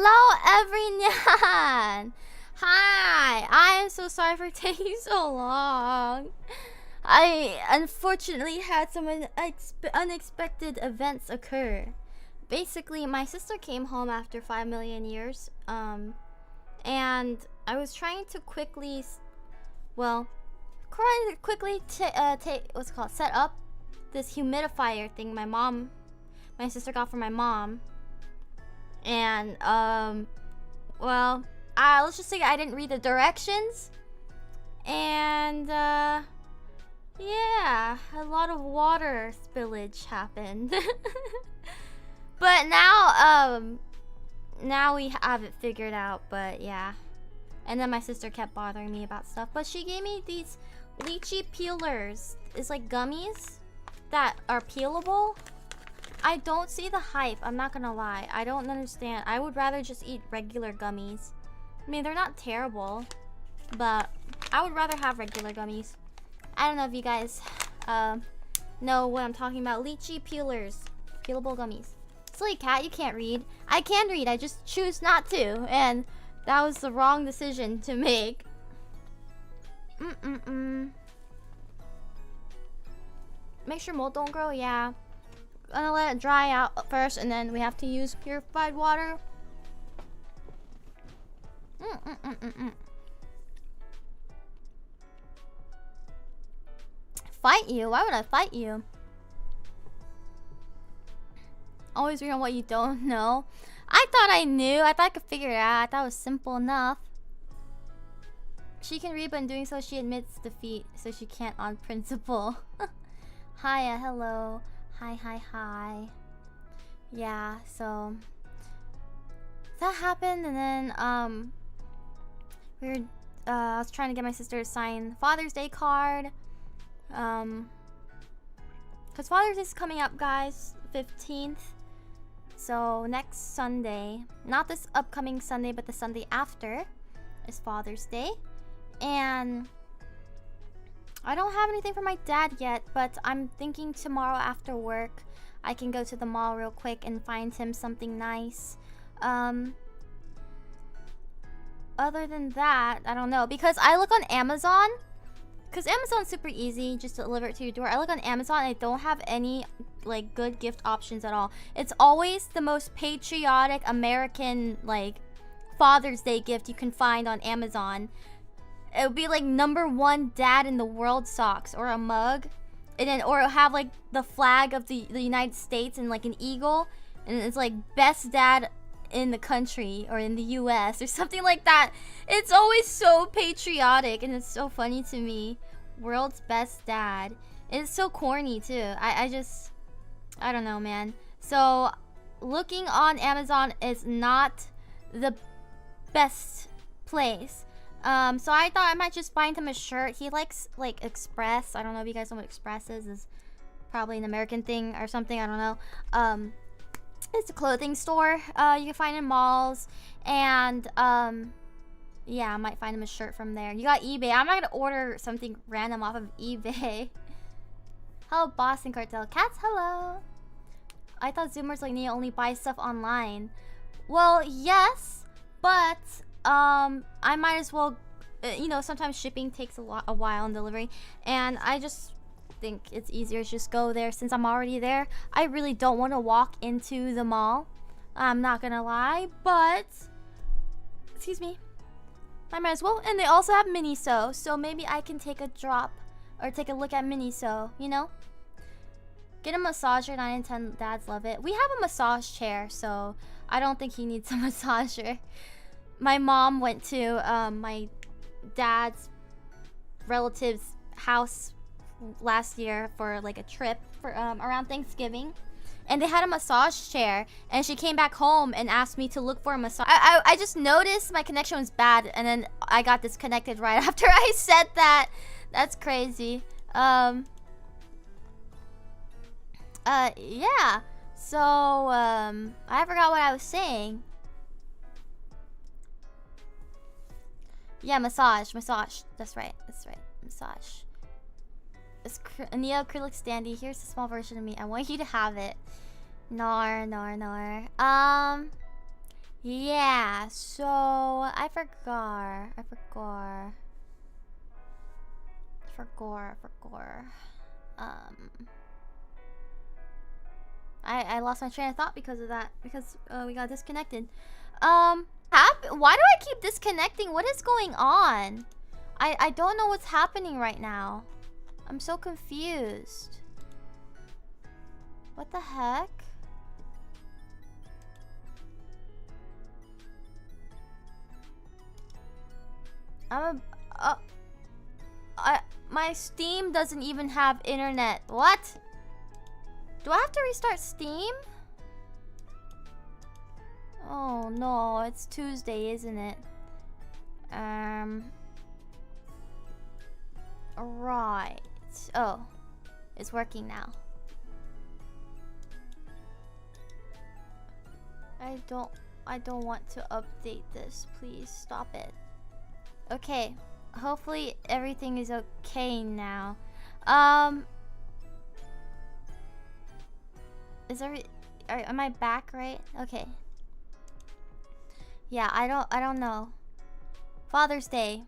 Hello, everyone. Hi. I am so sorry for taking so long. I unfortunately had some unexpected events occur. Basically, my sister came home after 5 million years. And I was trying to quickly, set up this humidifier thing my sister got from my mom. And let's just say I didn't read the directions, and yeah, a lot of water spillage happened. But now we have it figured out. But yeah, and then my sister kept bothering me about stuff, but she gave me these lychee peelers. It's like gummies that are peelable. I don't see the hype, I'm not gonna lie. I don't understand. I would rather just eat regular gummies. I mean, they're not terrible, but I would rather have regular gummies. I don't know if you guys know what I'm talking about. Lychee peelers. Peelable gummies. Silly cat, you can't read. I can read, I just choose not to. And that was the wrong decision to make. Make sure mold don't grow, yeah. Gonna let it dry out first, and then we have to use purified water. Fight you? Why would I fight you? Always read on what you don't know. I thought I knew. I thought I could figure it out. I thought it was simple enough. She can read, but in doing so, she admits defeat, so she can't on principle. Hiya, hello. Hi. Yeah, so that happened, and then I was trying to get my sister to sign Father's Day card. Cause Father's Day is coming up, guys, 15th. So next Sunday, not this upcoming Sunday, but the Sunday after, is Father's Day. And I don't have anything for my dad yet, but I'm thinking tomorrow after work I can go to the mall real quick and find him something nice. Other than that, I don't know, because I look on Amazon, because Amazon's super easy just to deliver it to your door. I look on Amazon and I don't have any like good gift options at all. It's always the most patriotic American like Father's Day gift you can find on Amazon. It would be like #1 dad in the world socks, or a mug, and then or it'll have like the flag of the United States and like an eagle, and it's like best dad in the country or in the US or something like that. It's always so patriotic and it's so funny to me. World's best dad. It's so corny too. I don't know, man. So looking on Amazon is not the best place. So I thought I might just find him a shirt. He likes like Express. I don't know if you guys know what Express is. It's probably an American thing or something. I don't know. It's a clothing store. You can find in malls, and yeah, I might find him a shirt from there. You got eBay. I'm not gonna order something random off of eBay. Hello, Boston Cartel Cats. Hello. I thought Zoomers like me only buy stuff online. Well, yes, but I might as well, you know, sometimes shipping takes a while in delivery, and I just think it's easier to just go there since I'm already there. I really don't want to walk into the mall, I'm not gonna lie, but excuse me, I might as well. And they also have Miniso, so maybe I can take a drop or take a look at Miniso, you know. Get a massager. 9 in 10 dads love it. We have a massage chair, so I don't think he needs a massager. My mom went to my dad's relative's house last year for like a trip for around Thanksgiving, and they had a massage chair, and she came back home and asked me to look for a massage. I just noticed my connection was bad, and then I got disconnected right after I said that. That's crazy. Yeah, so I forgot what I was saying. Yeah, massage. That's right. Massage. It's a neo acrylic standee. Here's a small version of me. I want you to have it. Nar. Yeah, so I forgot. I lost my train of thought because of that. Because we got disconnected. Why do I keep disconnecting? What is going on? I don't know what's happening right now. I'm so confused. What the heck? My Steam doesn't even have internet. What? Do I have to restart Steam? Oh no, it's Tuesday, isn't it? Right. Oh, it's working now. I don't want to update this. Please stop it. Okay. Hopefully everything is okay now. Am I back right? Okay. Yeah, I don't know. Father's Day.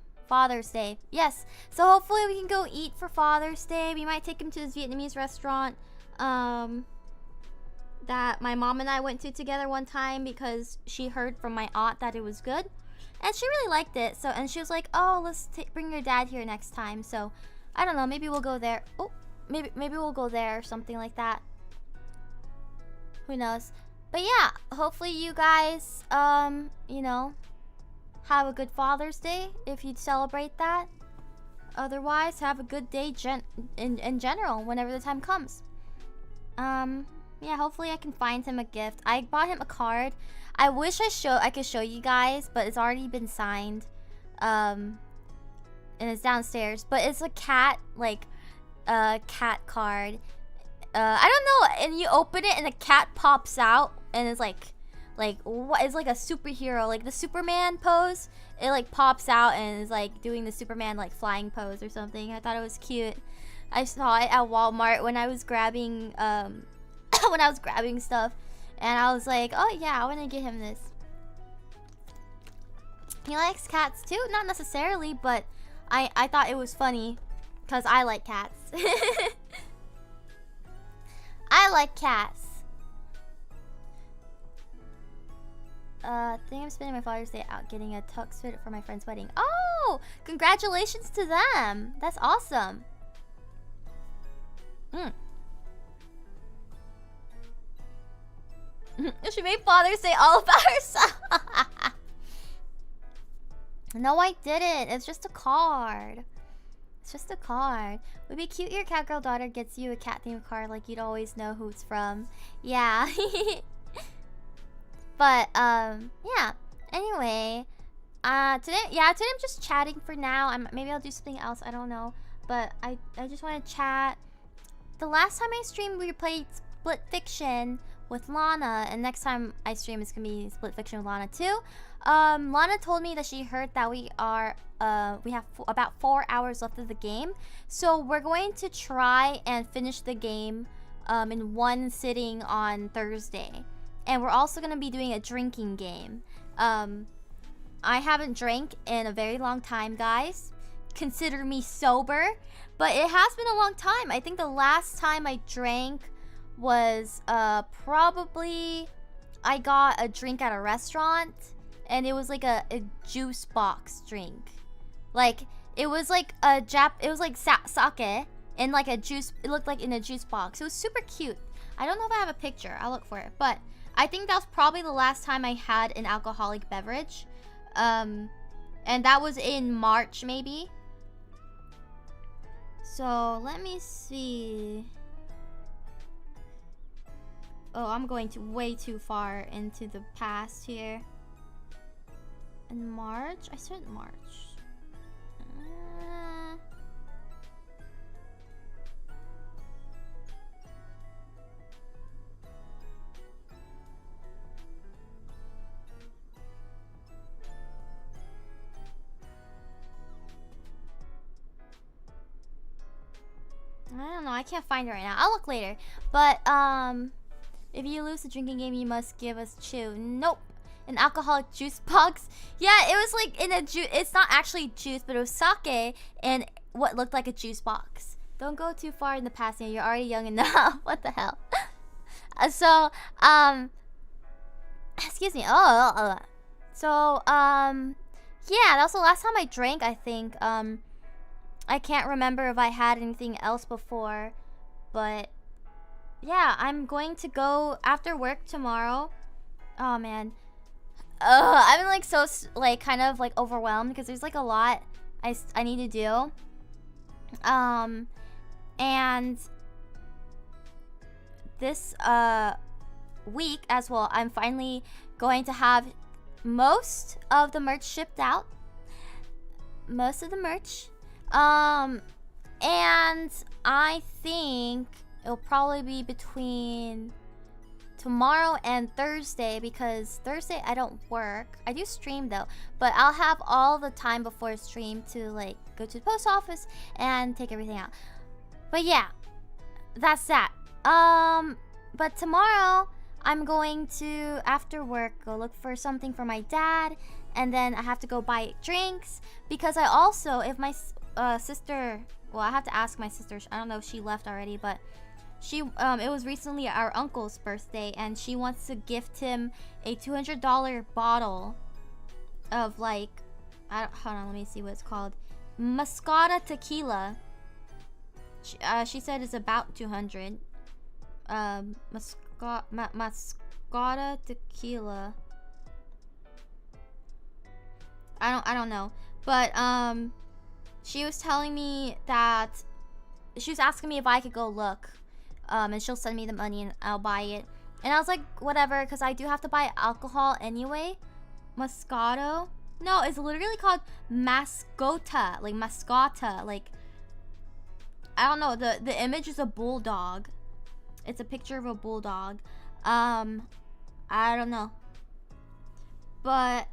Yes. So hopefully we can go eat for Father's Day. We might take him to this Vietnamese restaurant that my mom and I went to together one time because she heard from my aunt that it was good. And she really liked it. So, and she was like, "Oh, let's bring your dad here next time." So, I don't know. Maybe we'll go there. Oh, maybe we'll go there or something like that. Who knows? But yeah, hopefully you guys, you know, have a good Father's Day if you celebrate that. Otherwise, have a good day in general whenever the time comes. Yeah, hopefully I can find him a gift. I bought him a card. I wish I could show you guys, but it's already been signed. And it's downstairs. But it's a cat, like, cat card. I don't know, and you open it and a cat pops out and it's like what? It's like a superhero, like the Superman pose. It like pops out and is like doing the Superman like flying pose or something. I thought it was cute. I saw it at Walmart when I was grabbing when I was grabbing stuff, and I was like, oh yeah, I want to get him this. He likes cats too, not necessarily, but I thought it was funny because I like cats. I like cats. I think I'm spending my Father's Day out getting a tux fit for my friend's wedding. Oh, congratulations to them. That's awesome. She made Father's Day all about herself. No, I didn't. It's just a card. It's just a card. Would be cute your cat girl daughter gets you a cat themed card, like you'd always know who it's from. Yeah. But yeah. Anyway, today I'm just chatting for now. Maybe I'll do something else. I don't know. But I just want to chat. The last time I streamed, we played Split Fiction with Lana, and next time I stream is gonna be Split Fiction with Lana too. Lana told me that she heard that we have about 4 hours left of the game, so we're going to try and finish the game in one sitting on Thursday, and we're also gonna be doing a drinking game. I haven't drank in a very long time, guys. Consider me sober, but it has been a long time. I think the last time I drank was probably I got a drink at a restaurant, and it was like a juice box drink. Like it was like it was like sake in like a juice. It looked like in a juice box. It was super cute. I don't know if I have a picture. I'll look for it. But I think that was probably the last time I had an alcoholic beverage. And that was in March maybe. So let me see. Oh, I'm going way too far into the past here. In March? I said March. I don't know. I can't find it right now. I'll look later. But, if you lose the drinking game, you must give us chew. Nope. an alcoholic juice box. Yeah, it was like in a juice. It's not actually juice, but it was sake in what looked like a juice box. Don't go too far in the past. You're already young enough. What the hell? So, excuse me. Yeah, that was the last time I drank, I think. I can't remember if I had anything else before, but yeah, I'm going to go after work tomorrow. Oh man. I'm like so like kind of like overwhelmed because there's like a lot I need to do. And this week as well, I'm finally going to have most of the merch shipped out. Most of the merch. And I think it'll probably be between tomorrow and Thursday, because Thursday I don't work. I do stream though, but I'll have all the time before stream to like go to the post office and take everything out. But yeah, that's that. But tomorrow I'm going to, after work, go look for something for my dad, and then I have to go buy drinks, because I also, if my sister, well, I have to ask my sister, I don't know if she left already, but she, it was recently our uncle's birthday, and she wants to gift him a $200 bottle of like, hold on, let me see what it's called. Moscata tequila. She said it's about 200. Moscata tequila. I don't know, but she was telling me that she was asking me if I could go look, and she'll send me the money and I'll buy it. And I was like, whatever, because I do have to buy alcohol anyway. Moscato? No, it's literally called mascota, like mascota, like I don't know. The image is a bulldog. It's a picture of a bulldog. I don't know. But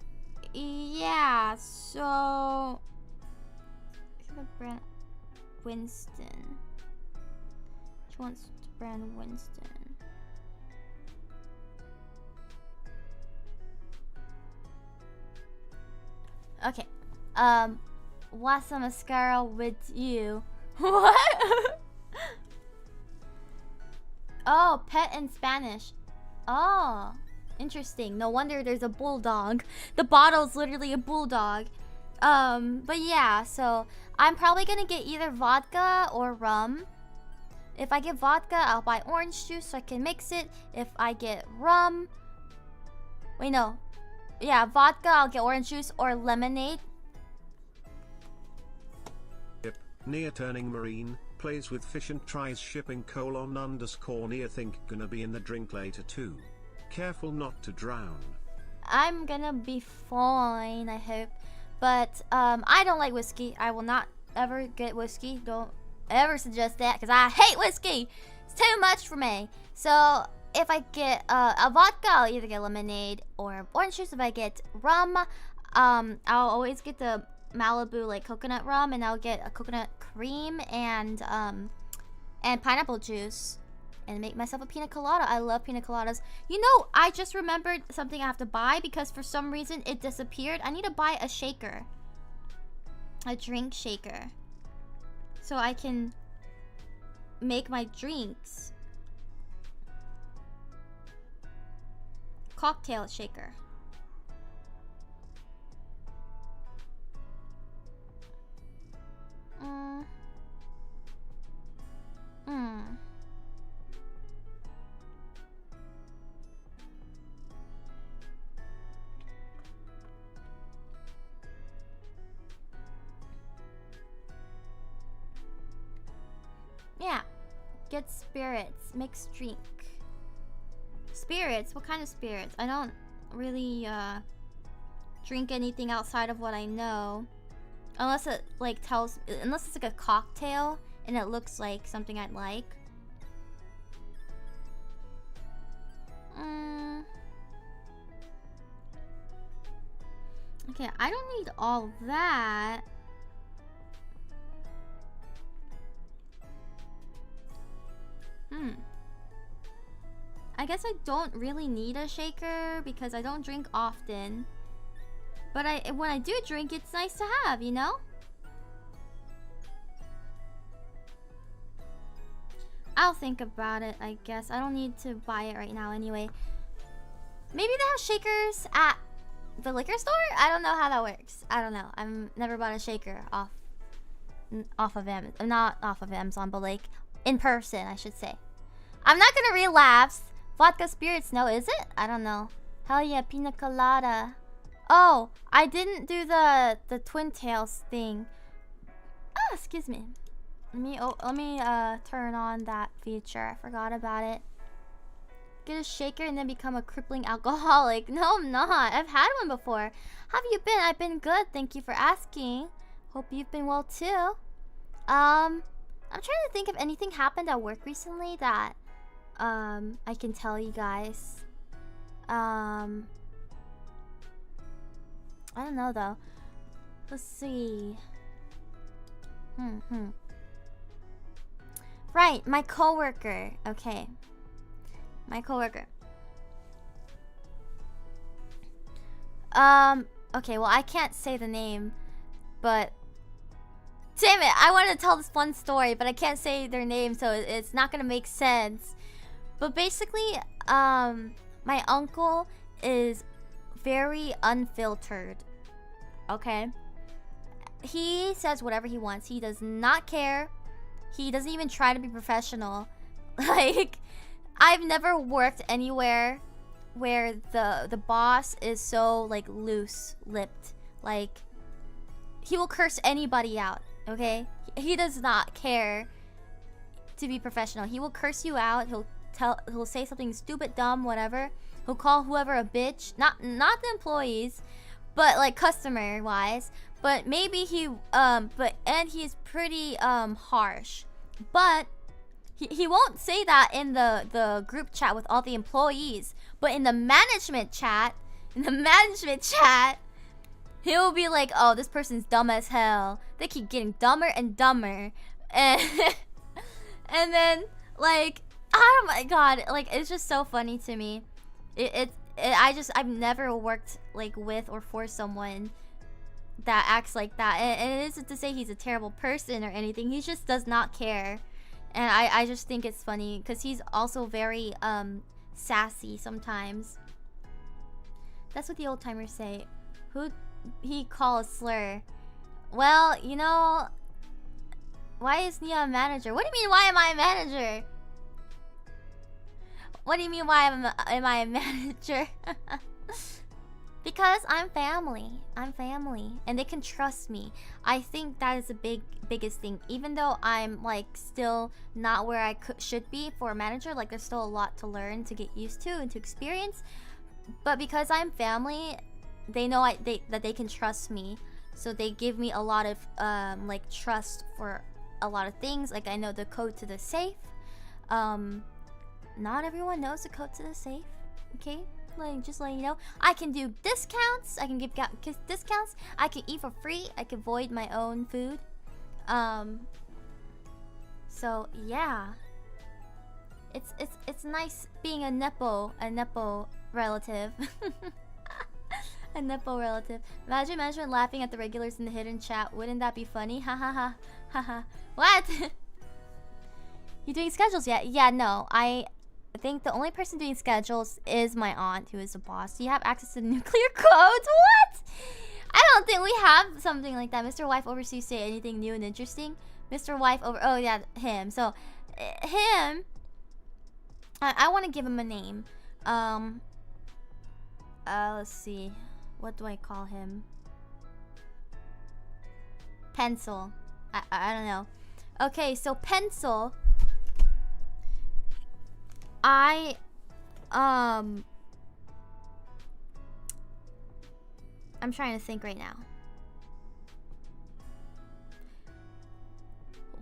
yeah, so brand Winston. She wants to brand Winston. Okay. What's a mascara with you? What? Oh, pet in Spanish. Oh, interesting. No wonder there's a bulldog. The bottle's literally a bulldog. But yeah, so I'm probably gonna get either vodka or rum. If I get vodka, I'll buy orange juice so I can mix it. If I get rum, wait, no. Yeah, vodka, I'll get orange juice or lemonade. Yep, near turning marine, plays with fish and tries shipping _ near think gonna be in the drink later too. Careful not to drown. I'm gonna be fine, I hope. But I don't like whiskey. I will not ever get whiskey. Don't ever suggest that, because I hate whiskey. It's too much for me. So if I get a vodka, I'll either get lemonade or orange juice. If I get rum, I'll always get the Malibu like coconut rum, and I'll get a coconut cream and pineapple juice, and make myself a pina colada. I love pina coladas. You know, I just remembered something I have to buy because for some reason it disappeared. I need to buy a shaker, a drink shaker, so I can make my drinks. Cocktail shaker. Yeah, get spirits, mixed drink. Spirits? What kind of spirits? I don't really drink anything outside of what I know, unless it like unless it's like a cocktail and it looks like something I'd like. Okay, I don't need all that. I guess I don't really need a shaker because I don't drink often. But when I do drink, it's nice to have, you know? I'll think about it, I guess. I don't need to buy it right now anyway. Maybe they have shakers at the liquor store? I don't know how that works. I don't know. I've never bought a shaker off of Amazon. Not off of Amazon, but like in person, I should say. I'm not gonna relapse. Vodka spirits, no, is it? I don't know. Hell yeah, pina colada. Oh, I didn't do the Twin Tails thing. Ah, excuse me. Let me turn on that feature. I forgot about it. Get a shaker and then become a crippling alcoholic. No, I'm not. I've had one before. How have you been? I've been good. Thank you for asking. Hope you've been well too. I'm trying to think if anything happened at work recently that I can tell you guys. I don't know though. Let's see. Right, my coworker. Okay. My coworker. Okay, well I can't say the name, but damn it, I wanted to tell this fun story, but I can't say their name, so it's not gonna make sense. But basically, my uncle is very unfiltered. Okay? He says whatever he wants. He does not care. He doesn't even try to be professional. Like, I've never worked anywhere where the boss is so like loose-lipped. Like, he will curse anybody out, okay? He does not care to be professional. He will curse you out. He'll say something stupid, dumb, whatever. He'll call whoever a bitch. Not the employees, but like customer wise. But maybe and he's pretty harsh. But he won't say that in the group chat with all the employees. But in the management chat, he'll be like, "Oh, this person's dumb as hell. They keep getting dumber and dumber." And and then like, oh my god, like it's just so funny to me. I've never worked like with or for someone that acts like that, and it isn't to say he's a terrible person or anything. He just does not care, and I just think it's funny because he's also very sassy sometimes. That's what the old timers say. Who he call a slur? Well, you know, why is Nia a manager? What do you mean? Why am I a manager? What do you mean? Why am I a manager? Because I'm family. I'm family, and they can trust me. I think that is the biggest thing. Even though I'm like still not where I should be for a manager, like there's still a lot to learn, to get used to, and to experience. But because I'm family, they know that they can trust me, so they give me a lot of like trust for a lot of things. Like I know the code to the safe. Not everyone knows the code to the safe. Okay. Like, just letting you know, I can do discounts. I can give discounts. I can eat for free. I can void my own food. So yeah, it's nice being a nepo relative. A nepo relative. Imagine management laughing at the regulars in the hidden chat. Wouldn't that be funny? Ha ha ha ha ha. What? You doing schedules yet? Yeah, no. I think the only person doing schedules is my aunt, who is the boss. Do you have access to nuclear codes? What? I don't think we have something like that. Mr. Wife Overseas say anything new and interesting? Mr. Wife over... Oh, yeah, him. So, him... I want to give him a name. Let's see. What do I call him? Pencil. I don't know. Okay, so Pencil... I'm trying to think right now.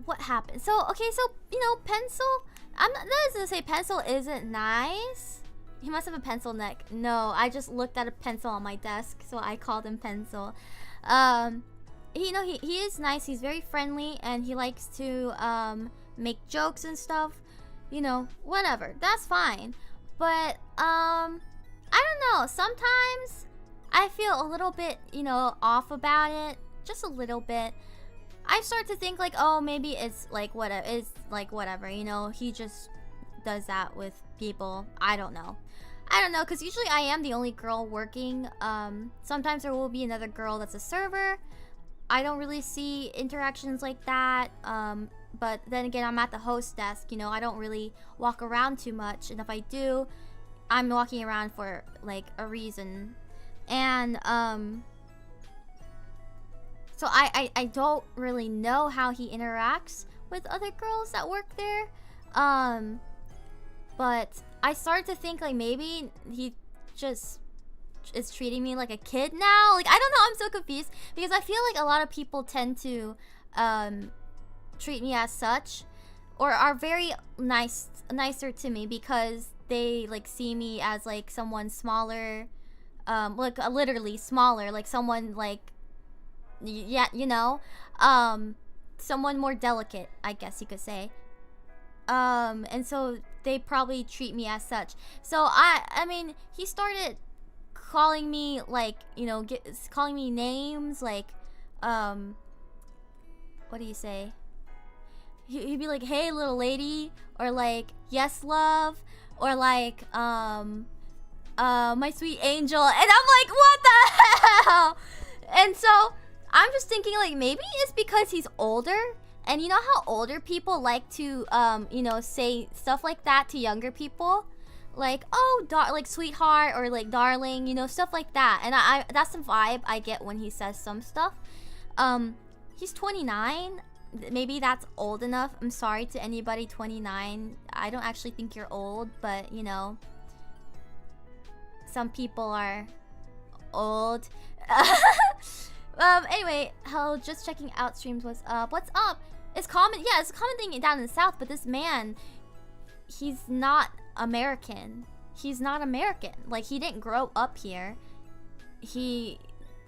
What happened? So, okay, so, you know, Pencil... I'm not gonna say Pencil isn't nice. He must have a pencil neck. No, I just looked at a pencil on my desk, so I called him Pencil. You know, he is nice. He's very friendly, and he likes to, make jokes and stuff. You know, whatever. That's fine. But I don't know. Sometimes I feel a little bit, you know, off about it, just a little bit. I start to think like, oh, maybe it's like whatever, you know, he just does that with people. I don't know, because usually I am the only girl working. Sometimes there will be another girl that's a server. I don't really see interactions like that. But then again, I'm at the host desk, you know, I don't really walk around too much, and if I do, I'm walking around for like a reason. And so I don't really know how he interacts with other girls that work there. But I started to think like maybe he just is treating me like a kid now. Like, I don't know, I'm so confused because I feel like a lot of people tend to treat me as such, or are very nicer to me because they like see me as like someone smaller, like literally smaller, like someone like, yeah, you know, someone more delicate, I guess you could say. And so they probably treat me as such. So I mean, he started calling me like, you know, calling me names like, what do you say? He'd be like, hey little lady, or like, yes love, or like, my sweet angel, and I'm like, what the hell? And so I'm just thinking like maybe it's because he's older, and you know how older people like to you know, say stuff like that to younger people, like, oh, like sweetheart, or like darling, you know, stuff like that. And I that's the vibe I get when he says some stuff. He's 29. Maybe that's old enough. I'm sorry to anybody 29. I don't actually think you're old, but you know, some people are old. Anyway, hello, just checking out streams. What's up? What's up? It's common. Yeah, it's a common thing down in the South, but this man, he's not American. He's not American. Like, he didn't grow up here. He,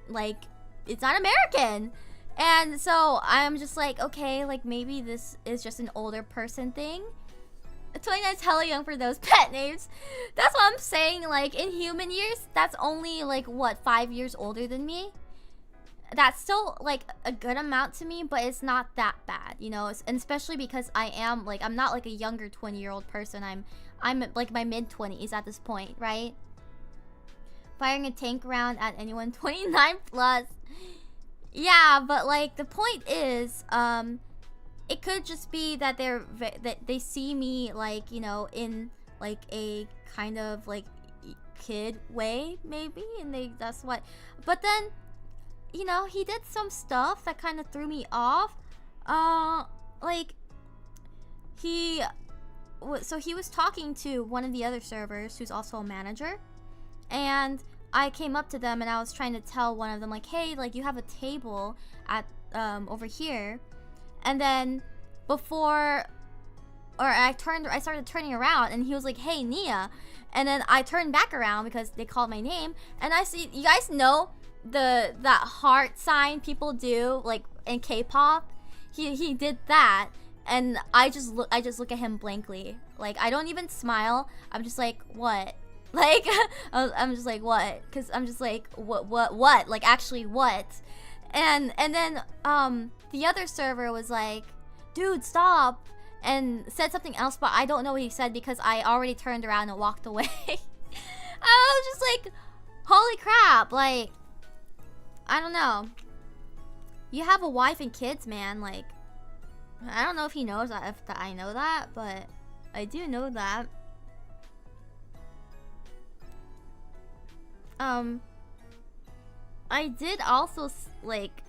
like, it's not American. And so I'm just like, okay, like maybe this is just an older person thing. 29 is hella young for those pet names. That's what I'm saying. Like, in human years, that's only like, what, 5 years older than me? That's still like a good amount to me, but it's not that bad, you know. And especially because I am like, I'm not like a younger 20-year-old person. I'm like my mid-20s at this point, right? Firing a tank round at anyone 29 plus. Yeah, but like the point is, it could just be that that they see me like, you know, in like a kind of like kid way maybe, and that's what. But then, you know, he did some stuff that kind of threw me off. Like so he was talking to one of the other servers who's also a manager, and I came up to them and I was trying to tell one of them like, hey, like you have a table at over here. And then I started turning around and he was like, hey Nia. And then I turned back around because they called my name, and I see, you guys know that heart sign people do like in K-pop. He did that, and I just look at him blankly. Like, I don't even smile. I'm just like, what? Like, I'm just like, what? Because I'm just like, what? Like, actually, what? And then the other server was like, dude, stop, and said something else, but I don't know what he said because I already turned around and walked away. I was just like, holy crap, like, I don't know. You have a wife and kids, man. Like, I don't know if he knows that, if I know that, but I do know that. I did also like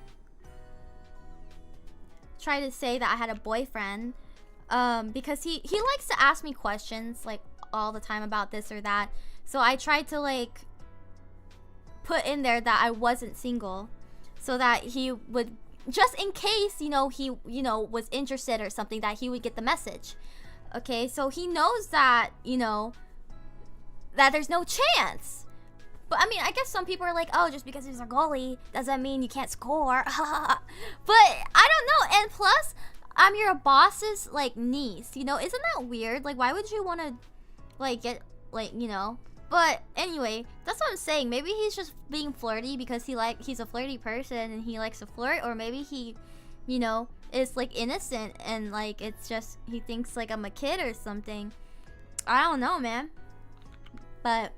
try to say that I had a boyfriend, because he likes to ask me questions like all the time about this or that. So I tried to like put in there that I wasn't single, so that he would, just in case, you know, he, you know, was interested or something, that he would get the message. Okay, so he knows that, you know, that there's no chance. But I mean, I guess some people are like, oh, just because he's a goalie doesn't mean you can't score. But I don't know. And plus, I'm your boss's like niece, you know. Isn't that weird? Like, why would you want to like get like, you know. But anyway, that's what I'm saying. Maybe he's just being flirty because he's a flirty person and he likes to flirt, or maybe he, you know, is like innocent and like it's just he thinks like I'm a kid or something. I don't know, man. But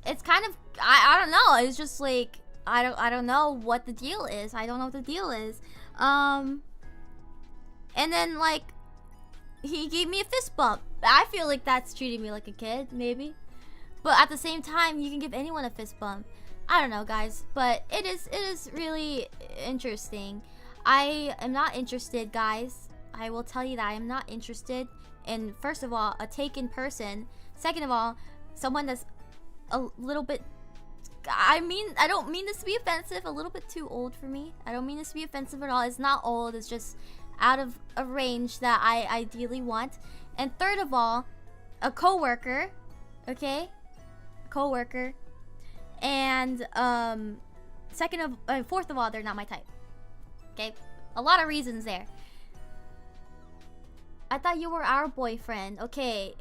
it's kind of I don't know. It's just like I don't know what the deal is. I don't know what the deal is. And then like he gave me a fist bump. I feel like that's treating me like a kid, maybe. But at the same time, you can give anyone a fist bump. I don't know, guys, but it is really interesting. I am not interested, guys. I will tell you that I am not interested in, first of all, a taken person. Second of all, someone that's a little bit, I don't mean this to be offensive, a little bit too old for me. I don't mean this to be offensive at all. It's not old, it's just out of a range that I ideally want. And third of all, a coworker, okay? Coworker. And fourth of all, they're not my type. Okay? A lot of reasons there. I thought you were our boyfriend. Okay.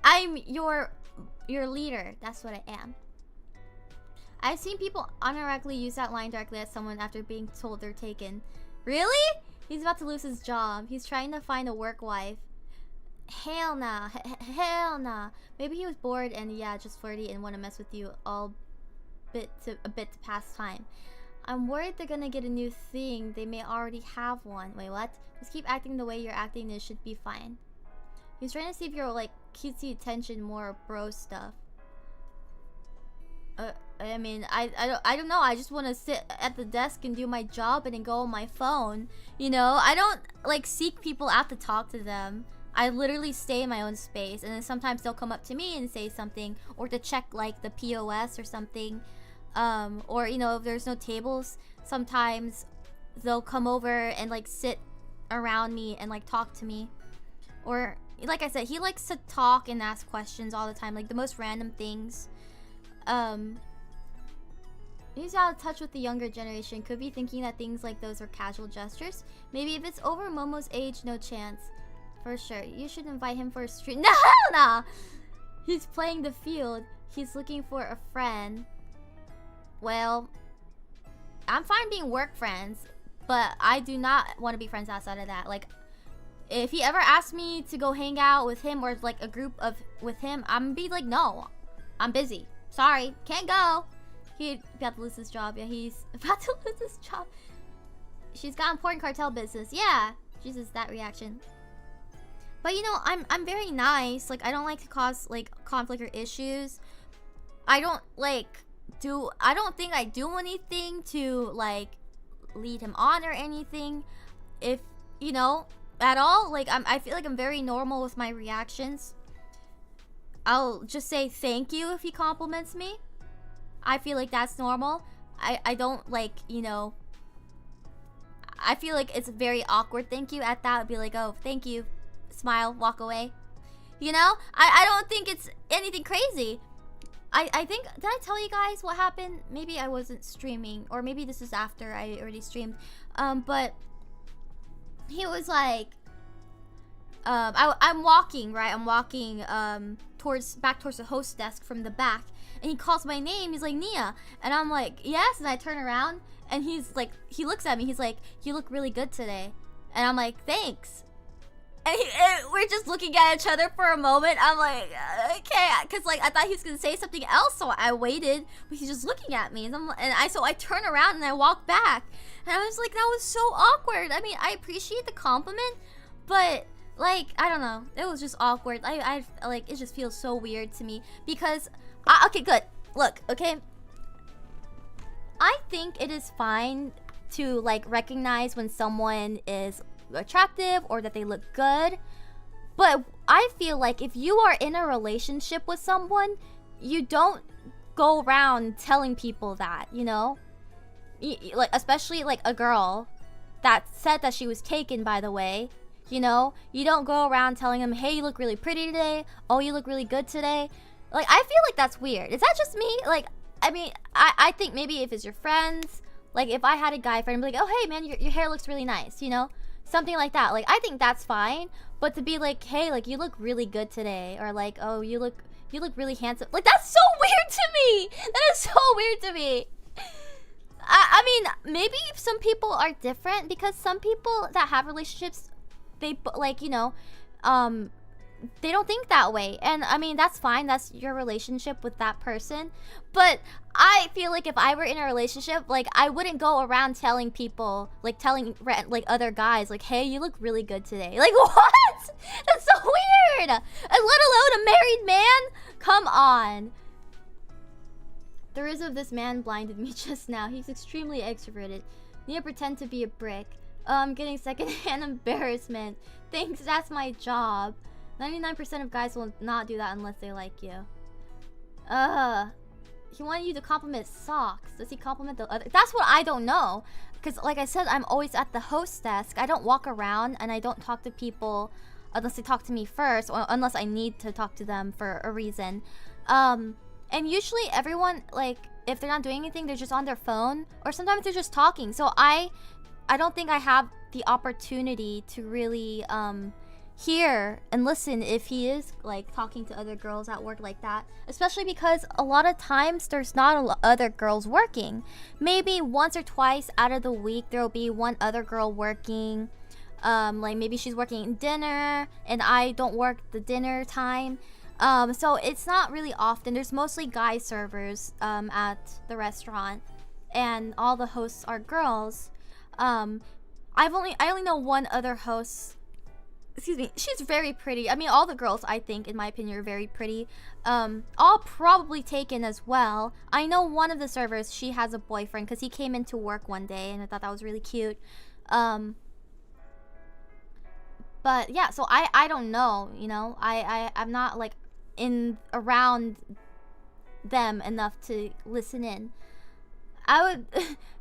I'm your leader. That's what I am. I've seen people unironically use that line directly at someone after being told they're taken. Really? He's about to lose his job. He's trying to find a work wife. Hell nah. Hell nah. Maybe he was bored and yeah, just flirty and want to mess with you a bit to pass time. I'm worried they're gonna get a new thing. They may already have one. Wait, what? Just keep acting the way you're acting. It should be fine. He's trying to see if you're like cutesy attention, more bro stuff. I mean, I don't know. I just want to sit at the desk and do my job and then go on my phone. You know, I don't like seek people out to talk to them. I literally stay in my own space, and then sometimes they'll come up to me and say something, or to check like the POS or something. Or you know, if there's no tables, sometimes they'll come over and like sit around me and like talk to me. Or like I said, he likes to talk and ask questions all the time, like the most random things. He's out of touch with the younger generation. Could be thinking that things like those are casual gestures. Maybe if it's over Momo's age, no chance. For sure. You should invite him for a stream. No, hell no! He's playing the field. He's looking for a friend. Well, I'm fine being work friends, but I do not want to be friends outside of that. Like, if he ever asks me to go hang out with him or like a group of with him, I'm gonna be like, no, I'm busy. Sorry, can't go. He's about to lose his job. Yeah, he's about to lose his job. She's got important cartel business. Yeah, Jesus, that reaction. But you know, I'm very nice. Like, I don't like to cause like conflict or issues. I don't think I do anything to like lead him on or anything. If you know, at all, like I feel like I'm very normal with my reactions. I'll just say thank you if he compliments me. I feel like that's normal. I don't like, you know, I feel like it's very awkward thank you at that. I'd be like, oh, thank you, smile, walk away. You know, I don't think it's anything crazy. I think, did I tell you guys what happened? Maybe I wasn't streaming, or maybe this is after I already streamed. But he was like, I'm walking, right? I'm walking back towards the host desk from the back, and he calls my name. He's like, Nia, and I'm like, yes. And I turn around, and he's like, he looks at me. He's like, you look really good today, and I'm like, thanks. And we're just looking at each other for a moment. I'm like, okay, because like I thought he was gonna say something else, so I waited. But he's just looking at me, and so I turn around and I walk back, and I was like, that was so awkward. I mean, I appreciate the compliment, but like, I don't know, it was just awkward. I like, it just feels so weird to me because, okay, good. Look, okay, I think it is fine to like recognize when someone is attractive or that they look good, but I feel like if you are in a relationship with someone, you don't go around telling people that, you know, like especially like a girl that said that she was taken, by the way, you know, you don't go around telling them, hey, you look really pretty today, oh, you look really good today. Like, I feel like that's weird. Is that just me? Like, I mean, I think maybe if it's your friends, like if I had a guy friend, I'd be like, oh, hey man, your hair looks really nice, you know, something like that. Like, I think that's fine. But to be like, hey, like, you look really good today, or like, oh, you look really handsome. Like, that's so weird to me. That is so weird to me. I mean, maybe some people are different, because some people that have relationships, they, like, you know, they don't think that way. And I mean, that's fine. That's your relationship with that person. But I feel like if I were in a relationship, like, I wouldn't go around telling people, like, telling like other guys, like, hey, you look really good today. Like, what? That's so weird. And let alone a married man. Come on. The riz of this man blinded me just now. He's extremely extroverted. Need to pretend to be a brick. I'm getting secondhand embarrassment. Thanks, that's my job. 99% of guys will not do that unless they like you. He wanted you to compliment socks. Does he compliment the other? That's what I don't know. Because like I said, I'm always at the host desk. I don't walk around and I don't talk to people unless they talk to me first, or unless I need to talk to them for a reason. And usually everyone, like, if they're not doing anything, they're just on their phone, or sometimes they're just talking. So I don't think I have the opportunity to really hear and listen if he is like talking to other girls at work like that, especially because a lot of times there's not other girls working. Maybe once or twice out of the week there will be one other girl working. Like maybe she's working dinner and I don't work the dinner time. So it's not really often. There's mostly guy servers at the restaurant, and all the hosts are girls. I only know one other host. Excuse me. She's very pretty. I mean, all the girls, I think, in my opinion, are very pretty. All probably taken as well. I know one of the servers, she has a boyfriend because he came into work one day, and I thought that was really cute. But yeah, so I don't know. You know, I'm not like around them enough to listen in. I would,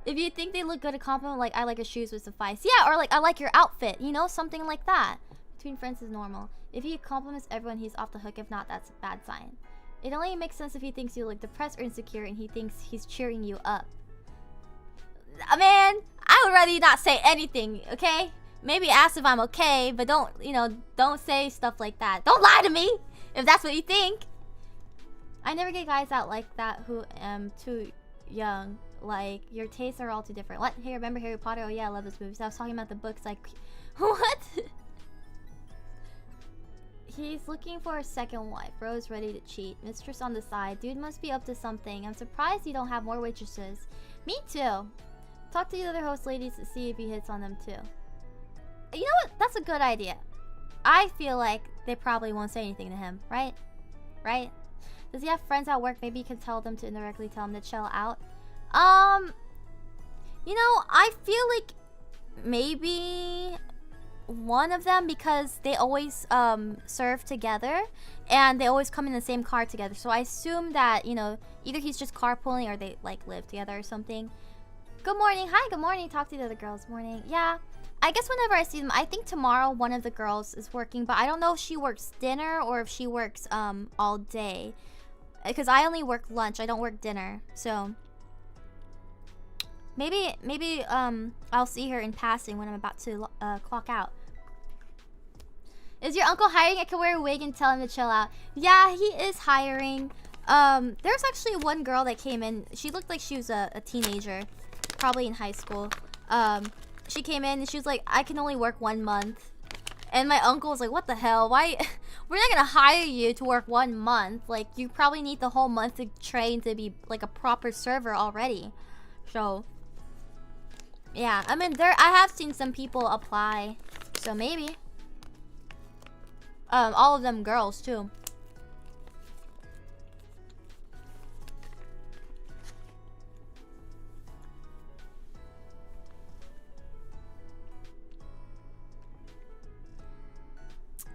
if you think they look good, a compliment like I like your shoes would suffice. Yeah, or like I like your outfit, you know, something like that. Between friends is normal. If he compliments everyone, he's off the hook. If not, that's a bad sign. It only makes sense if he thinks you look depressed or insecure and he thinks he's cheering you up. Man, I would rather you not say anything, okay? Maybe ask if I'm okay, but don't, you know, don't say stuff like that. Don't lie to me if that's what you think. I never get guys out like that who am too young. Like, your tastes are all too different. What? Hey, remember Harry Potter? Oh yeah, I love those movies. I was talking about the books, like, what? He's looking for a second wife. Rose ready to cheat. Mistress on the side. Dude must be up to something. I'm surprised you don't have more waitresses. Me too. Talk to the other host ladies to see if he hits on them too. You know what? That's a good idea. I feel like they probably won't say anything to him, right? Right? Does he have friends at work? Maybe you can tell them to indirectly tell him to chill out. You know, I feel like maybe one of them, because they always serve together and they always come in the same car together. So I assume that, you know, either he's just carpooling or they like live together or something. Good morning. Hi, good morning. Talk to the other girls. Morning. Yeah. I guess whenever I see them, I think tomorrow one of the girls is working, but I don't know if she works dinner or if she works all day. Because I only work lunch. I don't work dinner. So maybe I'll see her in passing when I'm about to clock out. Is your uncle hiring? I can wear a wig and tell him to chill out. Yeah, he is hiring. There's actually one girl that came in. She looked like she was a teenager, probably in high school. She came in and she was like, I can only work 1 month. And my uncle was like, what the hell? Why? We're not gonna hire you to work 1 month. Like, you probably need the whole month to train to be like a proper server already. So yeah, I mean, I have seen some people apply, so maybe. All of them girls too.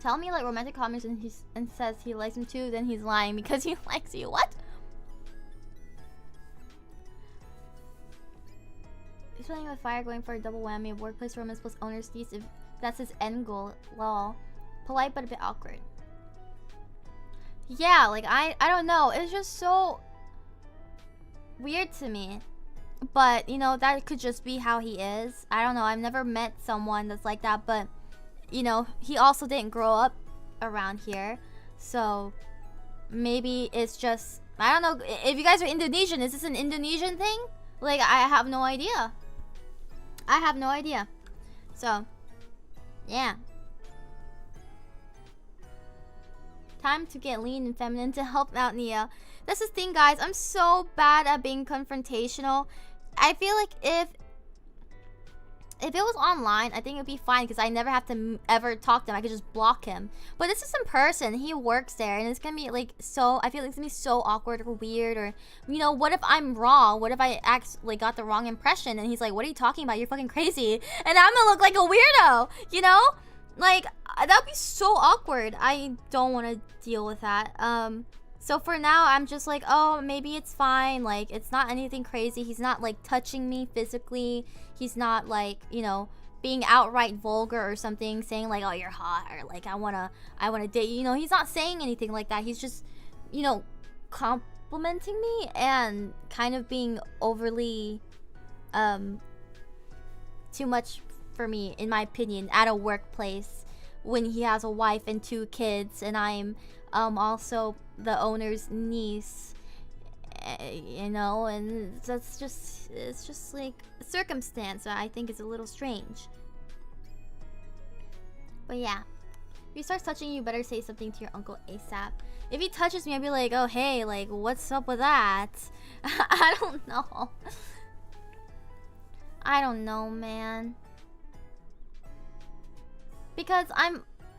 Tell me like romantic comments and says he likes him too, then he's lying because he likes you. What? He's playing with fire, going for a double whammy of workplace romance plus owner's fees if that's his end goal. Lol. Polite but a bit awkward. Yeah, like I don't know. It's just so weird to me. But, you know, that could just be how he is. I don't know. I've never met someone that's like that. But, you know, he also didn't grow up around here. So, maybe it's just... I don't know. If you guys are Indonesian, is this an Indonesian thing? Like, I have no idea. I have no idea. So, yeah. Time to get lean and feminine to help out Nia. That's the thing, guys. I'm so bad at being confrontational. I feel like if it was online, I think it would be fine because I never have to ever talk to him. I could just block him. But this is in person. He works there, and it's gonna be like so. I feel like it's gonna be so awkward or weird, or you know, what if I'm wrong? What if I actually got the wrong impression? And he's like, "What are you talking about? You're fucking crazy," and I'm gonna look like a weirdo. You know, like that'd be so awkward. I don't want to deal with that. So for now, I'm just like, oh, maybe it's fine. Like, it's not anything crazy. He's not, like, touching me physically. He's not, like, you know, being outright vulgar or something, saying, like, oh, you're hot, or, like, I wanna date you. You know, he's not saying anything like that. He's just, you know, complimenting me and kind of being overly, too much for me, in my opinion, at a workplace when he has a wife and 2 kids, and I'm, also the owner's niece, you know, and that's just, it's just like a circumstance that I think is a little strange. But yeah, if he starts touching you, you better say something to your uncle ASAP. If he touches me, I'd be like, oh hey, like what's up with that? I don't know. I don't know, man. Because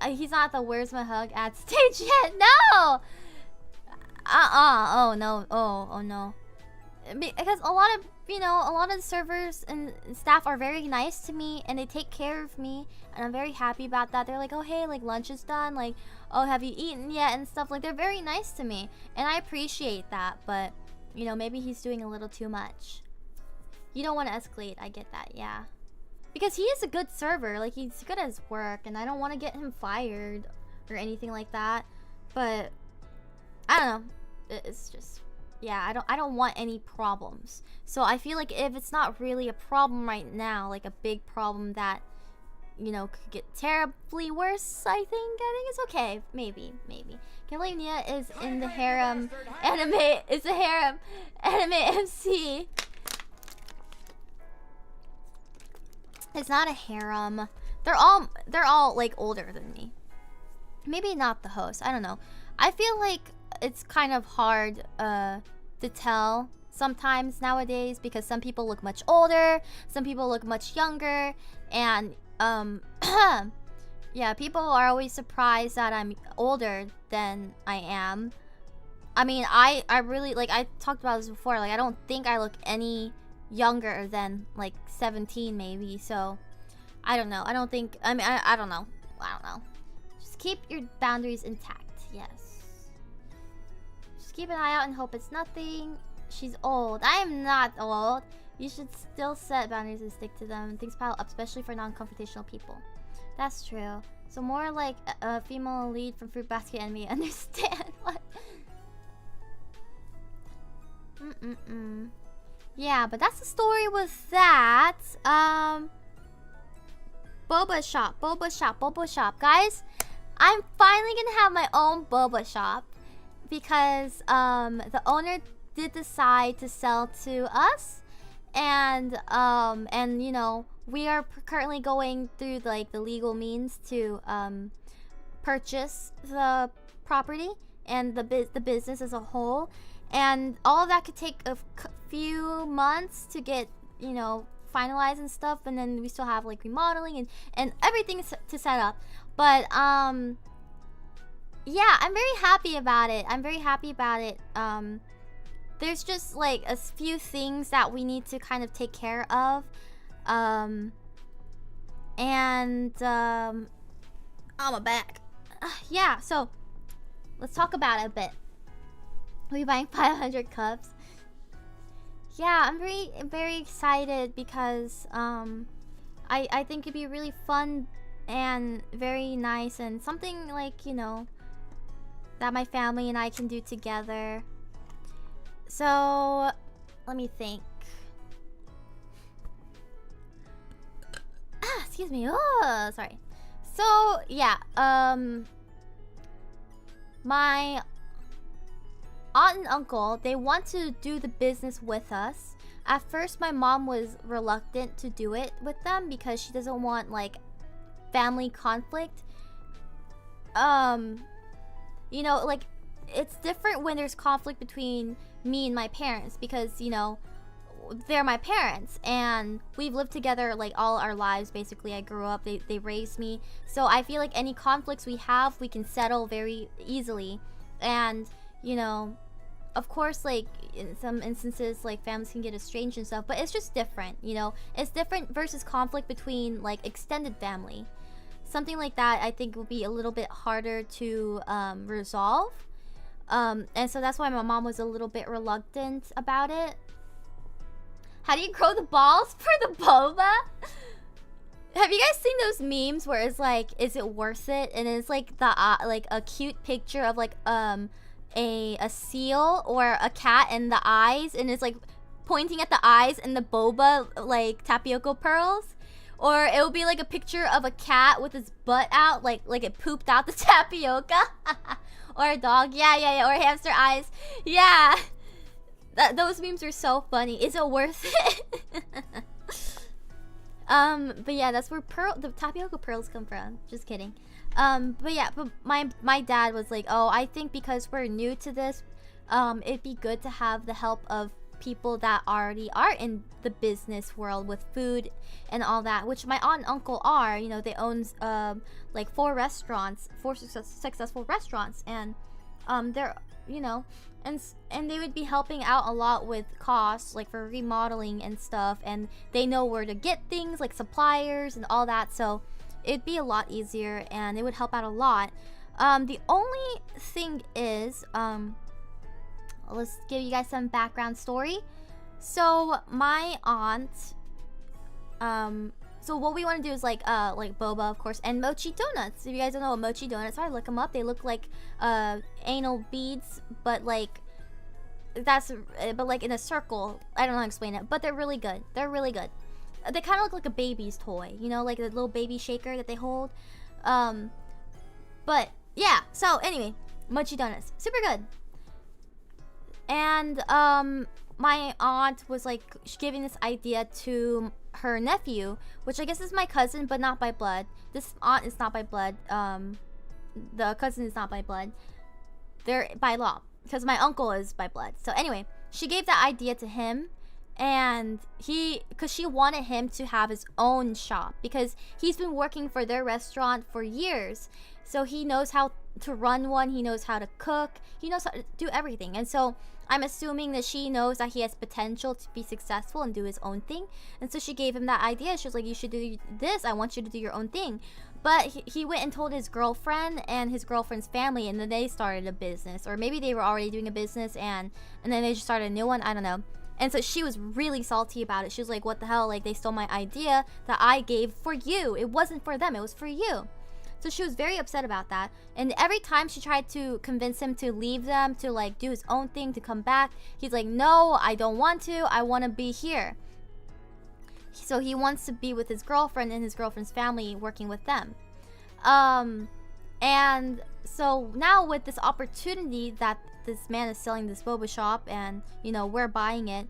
he's not the where's my hug at stage yet. No! Oh no. Oh no. Because a lot of, you know, a lot of the servers and staff are very nice to me, and they take care of me, and I'm very happy about that. They're like, oh hey, like lunch is done, like, oh, have you eaten yet, and stuff. Like, they're very nice to me, and I appreciate that. But, you know, maybe he's doing a little too much. You don't want to escalate. I get that, yeah. Because he is a good server, like he's good at his work, and I don't want to get him fired or anything like that. But I don't know. It's just, yeah, I don't want any problems. So I feel like if it's not really a problem right now, like a big problem that, you know, could get terribly worse, I think it's okay. Maybe. Can't believe Nia is in the harem anime. It's a harem anime MC. It's not a harem. They're all like older than me. Maybe not the host. I don't know. I feel like it's kind of hard to tell sometimes nowadays, because some people look much older, some people look much younger, and yeah, people are always surprised that I'm older than I am. I mean, I really, like, I talked about this before, like I don't think I look any younger than like 17 maybe. So I don't know. I don't think, I mean, I don't know. Just keep your boundaries intact. Yes, just keep an eye out and hope it's nothing. She's old. I am not old. You should still set boundaries and stick to them. Things pile up, especially for non-confrontational people. That's true. So more like a female lead from Fruit Basket Enemy. Understand what? Yeah, but that's the story with that. Boba shop. Guys, I'm finally gonna have my own boba shop because the owner did decide to sell to us, and you know, we are currently going through like the legal means to purchase the property and the business as a whole. And all of that could take a few months to get, you know, finalized and stuff. And then we still have like remodeling and everything to set up. But yeah, I'm very happy about it. There's just like a few things that we need to kind of take care of. Oh, my back. Yeah, so let's talk about it a bit. We're buying 500 cups. Yeah, I'm very excited because I think it'd be really fun and very nice, and something like, you know, that my family and I can do together. So let me think. excuse me. Oh, sorry. So yeah, my aunt and uncle, they want to do the business with us. At first, my mom was reluctant to do it with them because she doesn't want like family conflict. You know, like it's different when there's conflict between me and my parents because, you know, they're my parents and we've lived together like all our lives. Basically, I grew up, they raised me, so I feel like any conflicts we have, we can settle very easily. And, you know, of course, like in some instances, like families can get estranged and stuff, but it's just different, you know. It's different versus conflict between like extended family. Something like that I think would be a little bit harder to resolve. And so that's why my mom was a little bit reluctant about it. How do you grow the balls for the boba? Have you guys seen those memes where it's like, is it worth it? And it's like the like a cute picture of like a seal or a cat and the eyes, and it's like pointing at the eyes and the boba like tapioca pearls. Or it will be like a picture of a cat with its butt out, like it pooped out the tapioca. Or a dog, yeah, or hamster eyes, yeah. Those memes are so funny. Is it worth it? But yeah, that's where the tapioca pearls come from. Just kidding. But yeah, but my dad was like, oh, I think because we're new to this, it'd be good to have the help of people that already are in the business world with food and all that, which my aunt and uncle are. You know, they own like 4 successful restaurants, and they're, you know, and they would be helping out a lot with costs, like for remodeling and stuff, and they know where to get things like suppliers and all that, so it'd be a lot easier and it would help out a lot. The only thing is, let's give you guys some background story. So my aunt, so what we want to do is like boba, of course, and mochi donuts. If you guys don't know what mochi donuts are, look them up. They look like anal beads, but like in a circle. I don't know how to explain it, but they're really good. They're really good. They kind of look like a baby's toy, you know, like a little baby shaker that they hold. But yeah. So anyway, mochi donuts, super good. And my aunt was like giving this idea to her nephew, which I guess is my cousin, but not by blood. This aunt is not by blood. The cousin is not by blood. They're by law, because my uncle is by blood. So anyway, she gave that idea to him, and because she wanted him to have his own shop, because he's been working for their restaurant for years, so he knows how to run one, he knows how to cook, he knows how to do everything. And so I'm assuming that she knows that he has potential to be successful and do his own thing, and so she gave him that idea. She was like, you should do this, I want you to do your own thing. But he went and told his girlfriend and his girlfriend's family, and then they started a business, or maybe they were already doing a business and then they just started a new one, I don't know. And so she was really salty about it. She was like, what the hell, like they stole my idea that I gave for you. It wasn't for them, it was for you. So she was very upset about that. And every time she tried to convince him to leave them, to like do his own thing, to come back, he's like, no, I don't want to, I want to be here. So he wants to be with his girlfriend and his girlfriend's family, working with them. And so now with this opportunity that this man is selling this boba shop, and you know, we're buying it,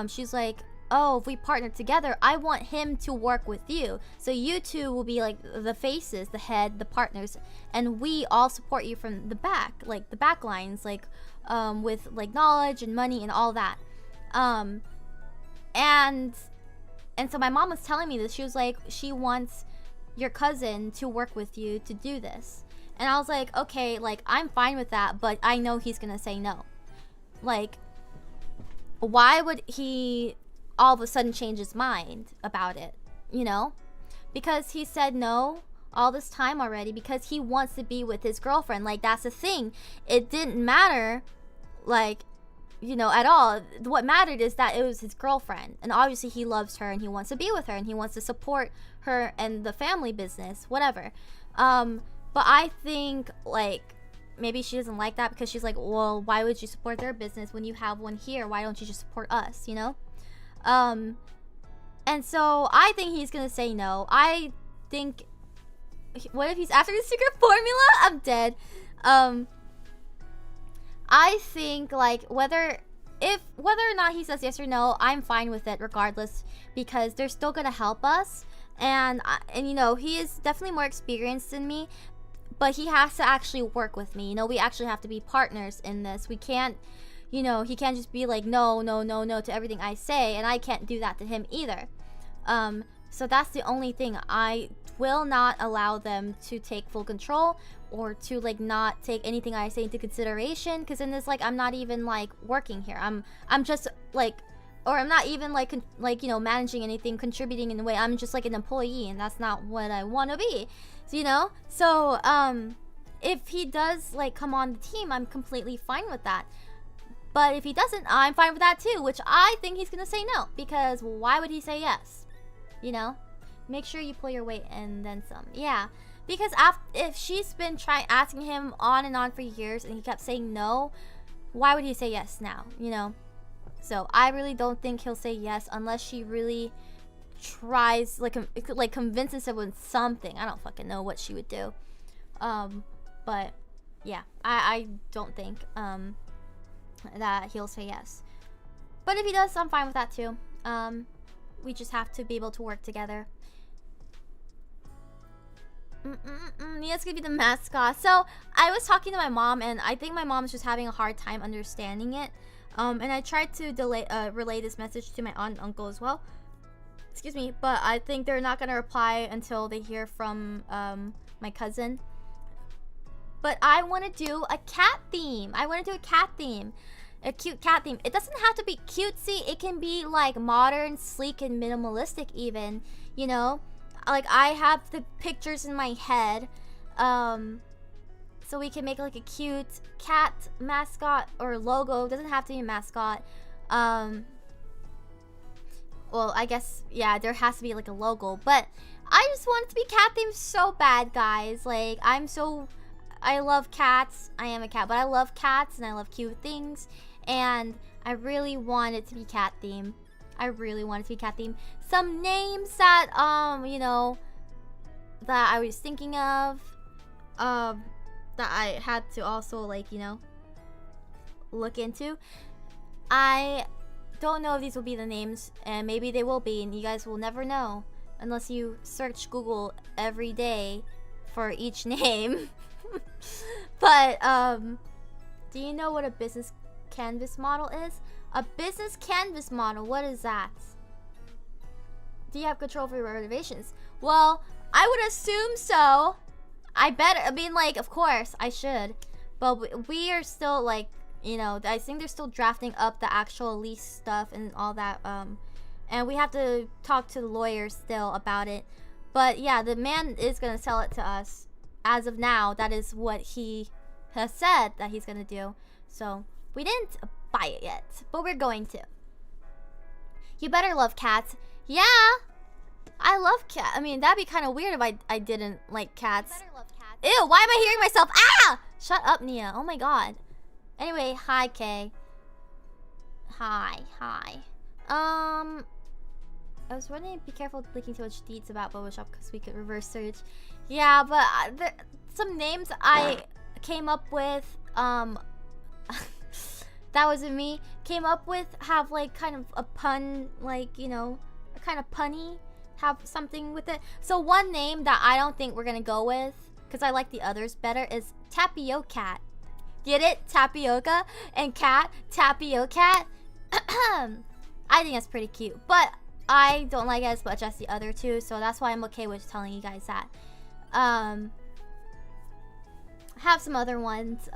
she's like, oh, if we partner together, I want him to work with you, so you two will be like the faces, the head, the partners, and we all support you from the back, like the back lines, like with like knowledge and money and all that. And so my mom was telling me this. She was like, she wants your cousin to work with you to do this. And I was like, okay, like I'm fine with that, but I know he's gonna say no. Like, why would he all of a sudden change his mind about it, you know? Because he said no all this time already, because he wants to be with his girlfriend. Like, that's the thing. It didn't matter, like, you know, at all. What mattered is that it was his girlfriend, and obviously he loves her and he wants to be with her and he wants to support her and the family business, whatever. But I think like maybe she doesn't like that, because she's like, well, why would you support their business when you have one here? Why don't you just support us, you know? And so I think he's gonna say no. I think, what if he's after the secret formula? I'm dead. I think like whether or not he says yes or no, I'm fine with it regardless, because they're still gonna help us. And you know, he is definitely more experienced than me, but he has to actually work with me. You know, we actually have to be partners in this. We can't, you know, he can't just be like no to everything I say, and I can't do that to him either. So that's the only thing. I will not allow them to take full control, or to like not take anything I say into consideration, because in this, like, I'm not even like working here. I'm just like, or I'm not even like you know, managing anything, contributing in a way. I'm just like an employee, and that's not what I want to be. So, you know, so if he does like come on the team, I'm completely fine with that. But if he doesn't, I'm fine with that too, which I think he's gonna say no, because why would he say yes? You know, make sure you pull your weight and then some. Yeah, because if she's been asking him on and on for years, and he kept saying no, why would he say yes now? You know, so I really don't think he'll say yes unless she really tries, like convinces him with something. I don't fucking know what she would do. But yeah, I don't think that he'll say yes. But if he does, I'm fine with that too. We just have to be able to work together. Nia's gonna be the mascot. So I was talking to my mom, and I think my mom's just having a hard time understanding it. And I tried to relay this message to my aunt and uncle as well. Excuse me, but I think they're not gonna reply until they hear from my cousin. But I want to do a cat theme. I want to do a cat theme. A cute cat theme. It doesn't have to be cutesy. It can be like modern, sleek, and minimalistic even. You know? Like, I have the pictures in my head. So we can make like a cute cat mascot or logo. It doesn't have to be a mascot. Well, I guess, yeah, there has to be like a logo. But I just want it to be cat themed so bad, guys. Like, I love cats. I am a cat, but I love cats and I love cute things. And I really want it to be cat theme. I really want it to be cat theme. Some names that you know, that I was thinking of, that I had to also, like, you know, look into. I don't know if these will be the names, and maybe they will be, and you guys will never know unless you search Google every day for each name. But do you know what a business canvas model is? A business canvas model, what is that? Do you have control over your reservations? Well, I would assume so. I mean, like, of course I should, but we are still, like, you know, I think they're still drafting up the actual lease stuff and all that, and we have to talk to the lawyers still about it. But yeah, the man is gonna sell it to us. As of now, that is what he has said that he's gonna do. So we didn't buy it yet, but we're going to. You better love cats. Yeah, I love cats. I mean, that'd be kind of weird if I didn't like cats. You better love cats. Ew, why am I hearing myself? Ah! Shut up, Nia. Oh my god. Anyway, hi, Kay. Hi. I was wondering, be careful clicking too much deets about Boba Shop because we could reverse search. Yeah, but some names I came up with, that wasn't me, came up with have like kind of a pun, like, you know, kind of punny, have something with it. So one name that I don't think we're gonna go with, because I like the others better, is Tapiocat. Get it? Tapioca and cat, Tapiocat. I think that's pretty cute, but I don't like it as much as the other two, so that's why I'm okay with telling you guys that. Have some other ones,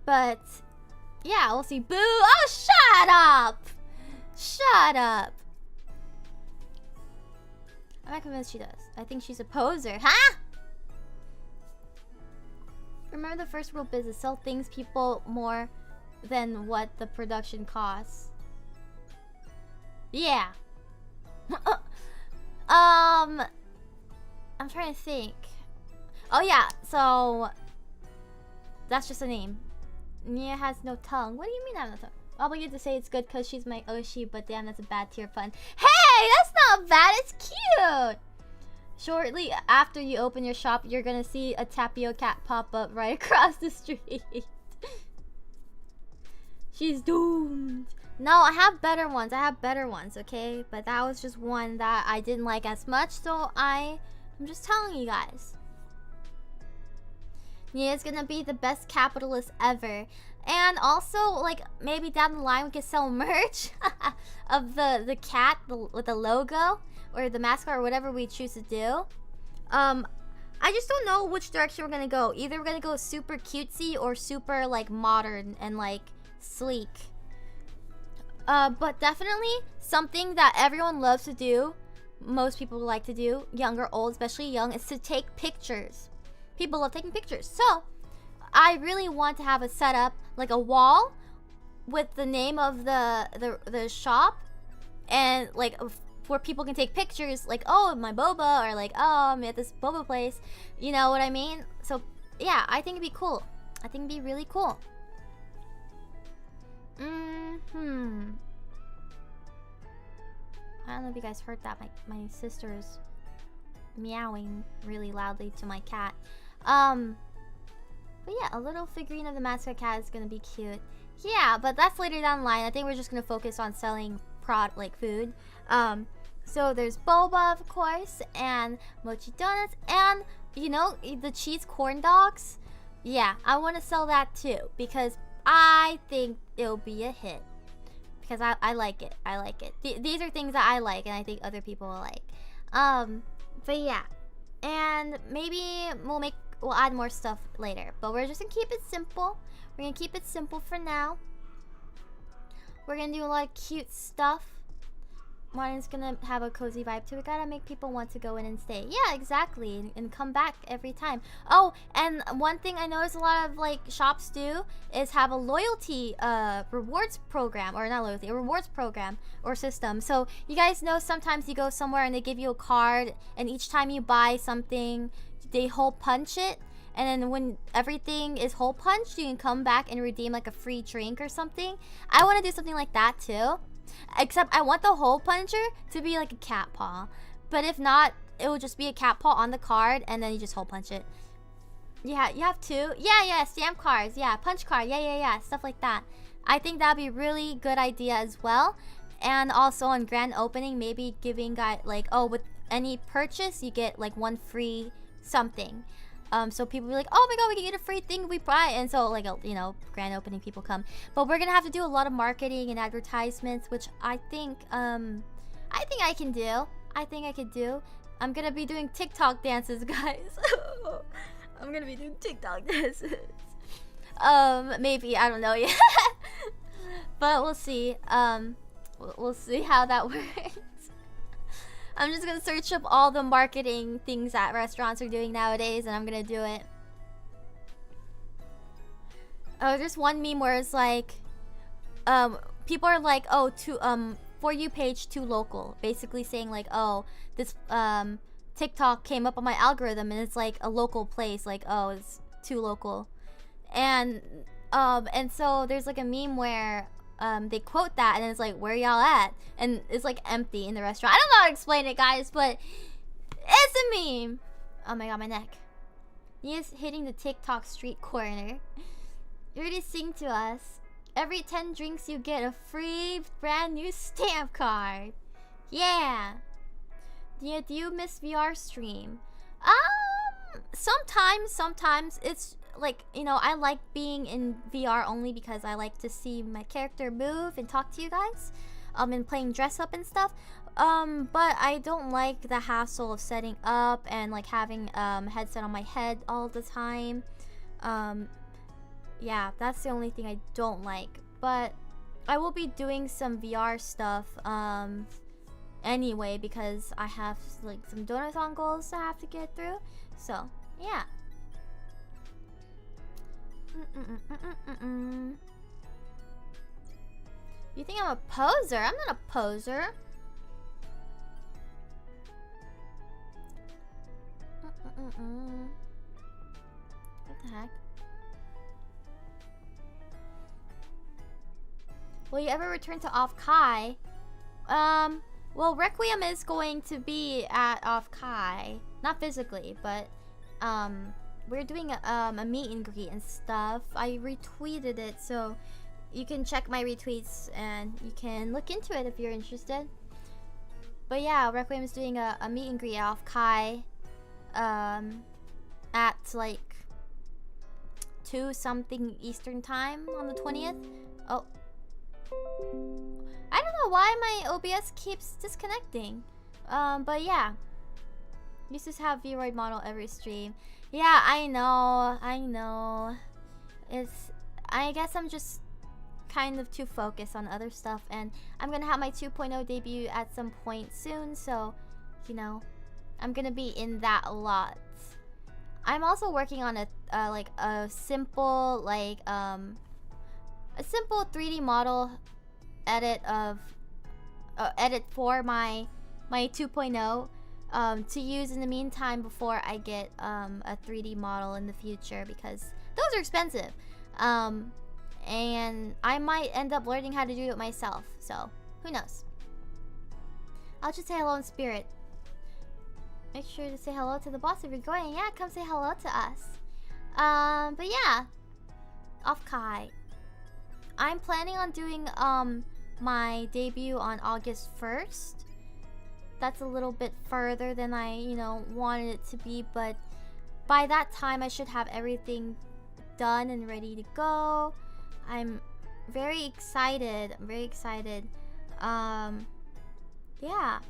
but yeah, we'll see. Boo! Oh, shut up! Shut up! I'm not convinced she does. I think she's a poser. Huh? Remember the first rule of business: sell things people more than what the production costs. Yeah. I'm trying to think. Oh yeah, so that's just a name. Nia has no tongue. What do you mean I have no tongue? Obligated to say it's good because she's my Oshi, but damn, that's a bad tier pun. Hey! That's not bad. It's cute. Shortly after you open your shop, you're gonna see a Tapio cat pop up right across the street. She's doomed. No, I have better ones. Okay? But that was just one that I didn't like as much, so I'm just telling you guys. Nia's gonna be the best capitalist ever. And also, like, maybe down the line we could sell merch of the cat with the logo or the mascot or whatever we choose to do. I just don't know which direction we're gonna go. Either we're gonna go super cutesy or super, like, modern and, like, sleek. But definitely something that everyone loves to do, most people like to do, young or old, especially young, is to take pictures. People love taking pictures. So I really want to have a setup, like a wall with the name of the shop, and like where people can take pictures, like, oh, my boba, or like, oh, I'm at this boba place. You know what I mean? So yeah, I think it'd be cool. I think it'd be really cool. I don't know if you guys heard that. My sister's meowing really loudly to my cat. But yeah, a little figurine of the mascot cat is gonna be cute. Yeah, but that's later down the line. I think we're just gonna focus on selling like food. So there's boba, of course, and mochi donuts, and you know, the cheese corn dogs. Yeah, I want to sell that too because I think it'll be a hit. Because I like it. I like it. These are things that I like, and I think other people will like. But yeah, and maybe we'll add more stuff later. But we're just gonna keep it simple. We're gonna keep it simple for now. We're gonna do a lot of cute stuff. Martin's gonna have a cozy vibe too. We gotta make people want to go in and stay. Yeah, exactly, and come back every time. Oh, and one thing I noticed a lot of like shops do is have a loyalty rewards program, or not loyalty, a rewards program or system. So you guys know sometimes you go somewhere and they give you a card, and each time you buy something, they hole punch it. And then when everything is hole punched, you can come back and redeem like a free drink or something. I want to do something like that too. Except I want the hole puncher to be like a cat paw. But if not, it will just be a cat paw on the card, and then you just hole punch it. Yeah, you have two. Yeah, stamp cards. Yeah, punch card. Yeah. Stuff like that. I think that'd be a really good idea as well. And also on grand opening, maybe giving guy like, oh, with any purchase, you get like one free something. So people be like, oh my god, we can get a free thing we buy, and so like, you know, grand opening people come. But we're gonna have to do a lot of marketing and advertisements, which I think I can do. I think I could do. I'm gonna be doing TikTok dances, guys. I'm gonna be doing TikTok dances. Maybe, I don't know yet. But we'll see. We'll see how that works. I'm just gonna search up all the marketing things that restaurants are doing nowadays, and I'm gonna do it. Oh, there's one meme where it's like, people are like, oh, For You page too local, basically saying like, oh, this TikTok came up on my algorithm, and it's like a local place, like, oh, it's too local, and so there's like a meme where they quote that, and it's like, where y'all at? And it's like empty in the restaurant. I don't know how to explain it, guys, but it's a meme. Oh my god, my neck. He is hitting the TikTok street corner. You already sing to us. Every 10 drinks you get a free brand new stamp card. Yeah. Do you miss VR stream? Sometimes it's like, you know, I like being in VR only because I like to see my character move and talk to you guys, and playing dress up and stuff. But I don't like the hassle of setting up and like having headset on my head all the time. Yeah, that's the only thing I don't like. But I will be doing some VR stuff anyway, because I have like some donathon goals I have to get through. So yeah. You think I'm a poser? I'm not a poser. What the heck? Will you ever return to Off Kai? Well, Requiem is going to be at Off Kai, not physically, but we're doing a meet and greet and stuff. I retweeted it, so you can check my retweets and you can look into it if you're interested. But yeah, Requiem is doing a meet and greet off Kai at like 2 something Eastern time on the 20th. Oh, I don't know why my OBS keeps disconnecting. But yeah, used to have Vroid model every stream. Yeah, I know. I guess I'm just kind of too focused on other stuff, and I'm gonna have my 2.0 debut at some point soon, so you know, I'm gonna be in that a lot. I'm also working on a simple 3D model edit for my 2.0 to use in the meantime before I get a 3D model in the future, because those are expensive. And I might end up learning how to do it myself, so who knows. I'll just say hello in spirit. Make sure to say hello to the boss if you're going. Yeah, come say hello to us. But yeah, off Kai. I'm planning on doing my debut on August 1st. That's a little bit further than I, wanted it to be, but by that time I should have everything done and ready to go. I'm very excited. Yeah.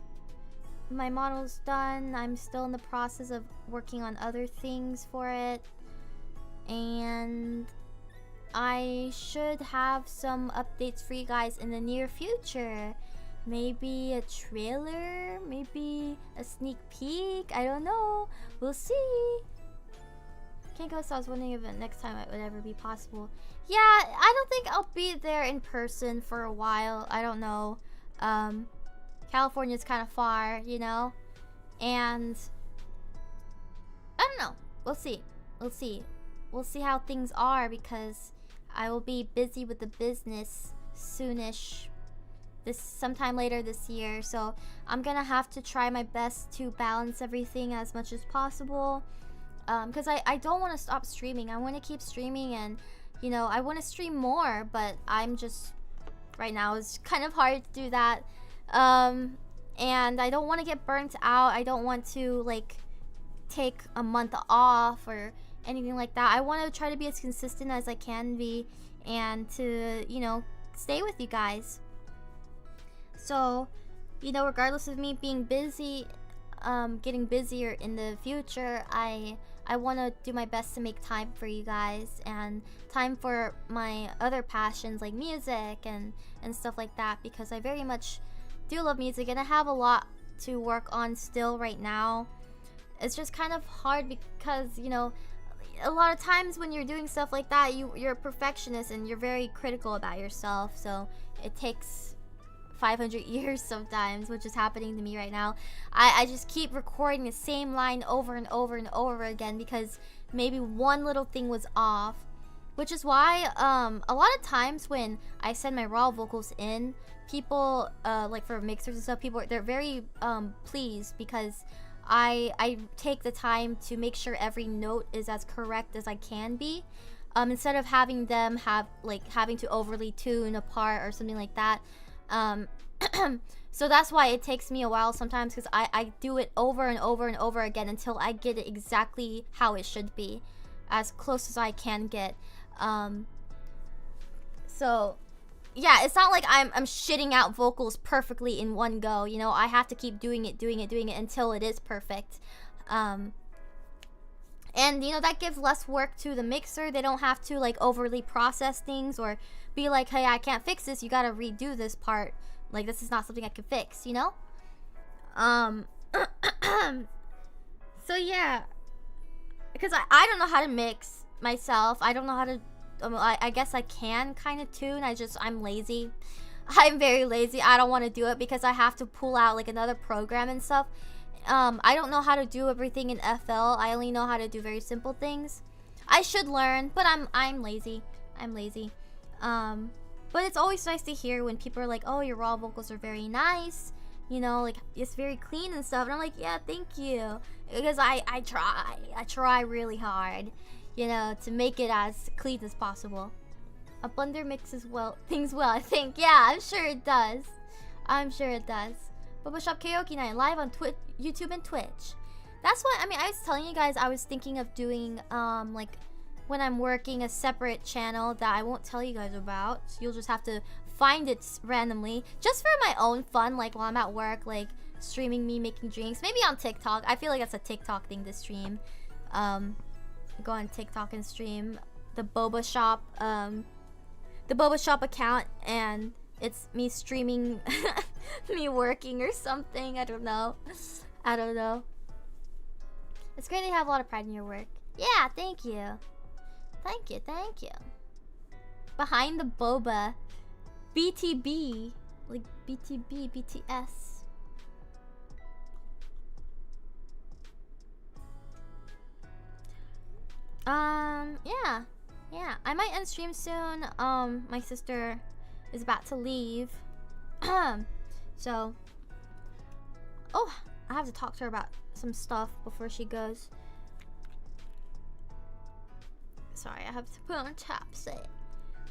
My model's done. I'm still in the process of working on other things for it. And I should have some updates for you guys in the near future. Maybe a trailer, maybe a sneak peek. I don't know. We'll see. Can't go, so I was wondering if next time it would ever be possible. Yeah, I don't think I'll be there in person for a while. I don't know. California's kind of far, and I don't know. We'll see. We'll see how things are, because I will be busy with the business soonish. Sometime later this year, so I'm gonna have to try my best to balance everything as much as possible. Because I don't want to stop streaming. I want to keep streaming, and I want to stream more, but I'm just right now it's kind of hard to do that. And I don't want to get burnt out. I don't want to take a month off or anything like that. I want to try to be as consistent as I can be, and to stay with you guys. So regardless of me being busy, getting busier in the future, I want to do my best to make time for you guys, and time for my other passions like music and stuff like that, because I very much do love music, and I have a lot to work on still right now. It's just kind of hard because a lot of times when you're doing stuff like that, you're a perfectionist and you're very critical about yourself, so it takes 500 years sometimes, which is happening to me right now. I just keep recording the same line over and over and over again because maybe one little thing was off, which is why a lot of times when I send my raw vocals in, people for mixers and stuff, they're very pleased, because I take the time to make sure every note is as correct as I can be, instead of having them having to overly tune a part or something like that. So that's why it takes me a while sometimes, because I do it over and over and over again until I get it exactly how it should be, as close as I can get. So yeah, it's not like I'm shitting out vocals perfectly in one go. I have to keep doing it until it is perfect. And that gives less work to the mixer. They don't have to overly process things or be like, hey, I can't fix this, you gotta redo this part, this is not something I can fix, So yeah, because I don't know how to mix myself. I don't know how to I guess I can kind of tune. I'm lazy. I'm very lazy. I don't want to do it because I have to pull out another program and stuff. I don't know how to do everything in FL. I only know how to do very simple things. I should learn, but I'm lazy. But it's always nice to hear when people are like, oh, your raw vocals are very nice. you know, like it's very clean and stuff. And I'm like, yeah, thank you, because I try really hard, you know, to make it as clean as possible. A blender mixes things well, I think. Yeah, I'm sure it does. I'm sure it does. Boba Shop Karaoke Night live on YouTube and Twitch. That's what I mean. I was telling you guys I was thinking of doing like when I'm working a separate channel that I won't tell you guys about. So you'll just have to find it randomly, just for my own fun, like while I'm at work, like streaming me making drinks, maybe on TikTok. I feel like that's a TikTok thing to stream. Go on TikTok and stream the Boba Shop account, and it's me streaming me working or something. I don't know. It's great that you have a lot of pride in your work. Yeah, thank you. Thank you. Behind the Boba. BTB. Like BTB, BTS. Yeah. I might end stream soon. My sister is about to leave. So, oh, I have to talk to her about some stuff before she goes. Sorry, I have to put on chapstick.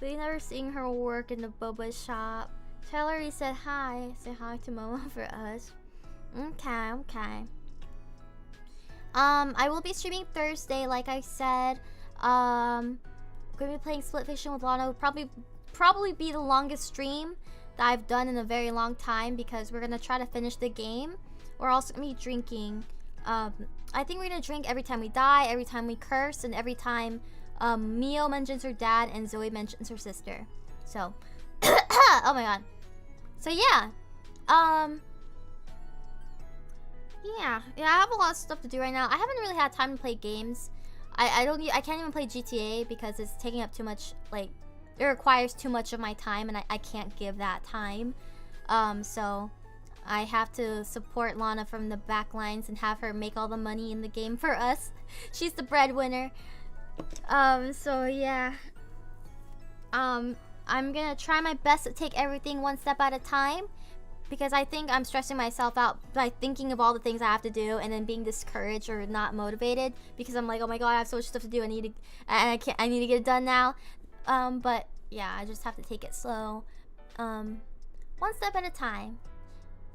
We never seen her work in the Boba shop. Tell her he said hi. Say hi to Momo for us. Okay. I will be streaming Thursday, like I said. Gonna be playing Split Fiction with Lana. Probably be the longest stream that I've done in a very long time, because we're gonna try to finish the game. We're also gonna be drinking. I think we're gonna drink every time we die, every time we curse, and every time Mio mentions her dad and Zoe mentions her sister. So, oh my god. So yeah, yeah, I have a lot of stuff to do right now. I haven't really had time to play games. I can't even play GTA because it's taking up too much, like, it requires too much of my time, and I can't give that time. So I have to support Lana from the back lines and have her make all the money in the game for us. She's the breadwinner. So yeah. I'm gonna try my best to take everything one step at a time, because I think I'm stressing myself out by thinking of all the things I have to do and then being discouraged or not motivated, because I'm like, oh my god, I have so much stuff to do. I need to get it done now. But yeah, I just have to take it slow, one step at a time.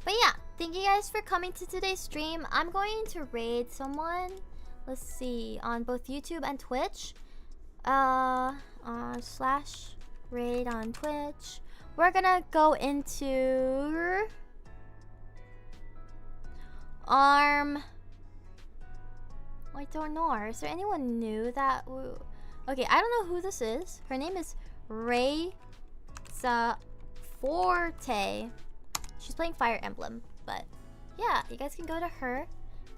But yeah, thank you guys for coming to today's stream. I'm going to raid someone. Let's see, on both YouTube and Twitch. Slash raid on Twitch. We're gonna go into I don't know. Is there anyone new that? Okay, I don't know who this is. Her name is Ray Forte. She's playing Fire Emblem, but yeah, you guys can go to her.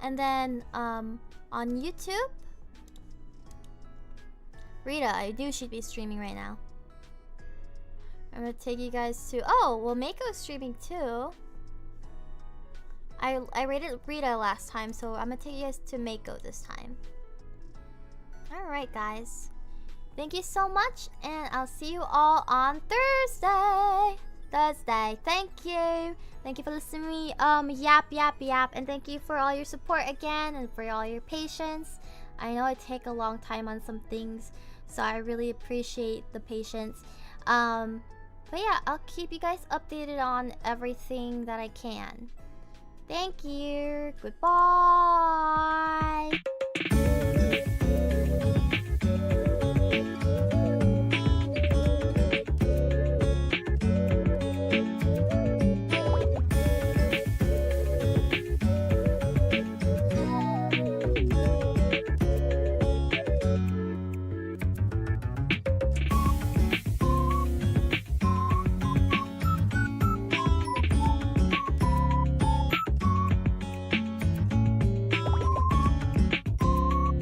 And then on YouTube, Rita, she'd be streaming right now. I'm gonna take you guys to, oh, well, Mako's streaming too. I rated Rita last time, so I'm gonna take you guys to Mako this time. Alright, guys. Thank you so much, and I'll see you all on Thursday. Thank you. Thank you for listening to me yap, and thank you for all your support again, and for all your patience. I know I take a long time on some things, so I really appreciate the patience. But yeah, I'll keep you guys updated on everything that I can. Thank you. Goodbye.